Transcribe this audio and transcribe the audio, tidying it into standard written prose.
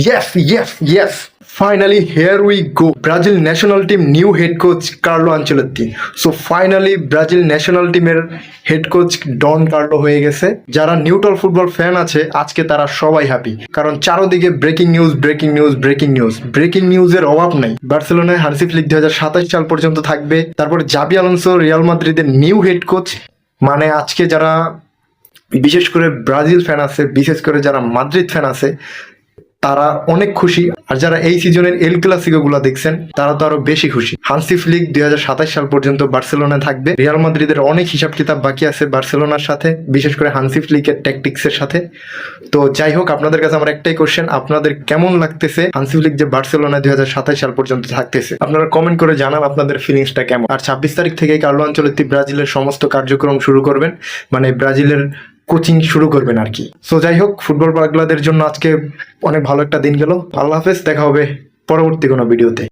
Yes. Finally, here we go. Brazil national team new head coach Carlo Ancelotti. So finally, Brazil national teamer head coach Don Carlo হয়ে গেছে। যারা neutral football fan আছে আজকে তারা সবাই happy, কারণ চারোদিকে ব্রেকিং নিউজের অভাব নাই। বার্সেলোনায় হান্সি ফ্লিক 2027 সাল পর্যন্ত থাকবে। তারপর জাবি আলোনসো রিয়াল মাদ্রিদের নিউ হেড কোচ। মানে আজকে যারা বিশেষ করে ব্রাজিল ফ্যান আছে, বিশেষ করে যারা মাদ্রিদ ফ্যান আছে, তারা অনেক খুশি। আর যারা এই সিজনের এল ক্লাসিকো গুলা দেখছেন তারা তো আরো বেশি খুশি। হান্সি ফ্লিক 2027 সাল পর্যন্ত বার্সেলোনায় থাকবে। রিয়াল মাদ্রিদের অনেক হিসাব কিতাব বাকি আছে বার্সেলোনার সাথে, বিশেষ করে হান্সি ফ্লিকের ট্যাকটিক্সের সাথে। তো যাই হোক, আপনাদের কাছে আমার একটাই কোশ্চেন, আপনাদের কেমন লাগতেছে হান্সি ফ্লিক যে বার্সেলোনায় 2027 সাল পর্যন্ত থাকতেছে? আপনারা কমেন্ট করে জানান আপনাদের ফিলিংসটা কেমন। আর 26 তারিখ থেকে কার্লো আনচেলত্তি ব্রাজিলের সমস্ত কার্যক্রম শুরু করবেন, মানে ব্রাজিলের কোচিং শুরু করবেন আর কি। সো যাই হোক, ফুটবল পাগলাদের জন্য আজকে অনেক ভালো একটা দিন গেল। আল্লাহ হাফেজ, দেখা হবে পরবর্তী কোনো ভিডিওতে।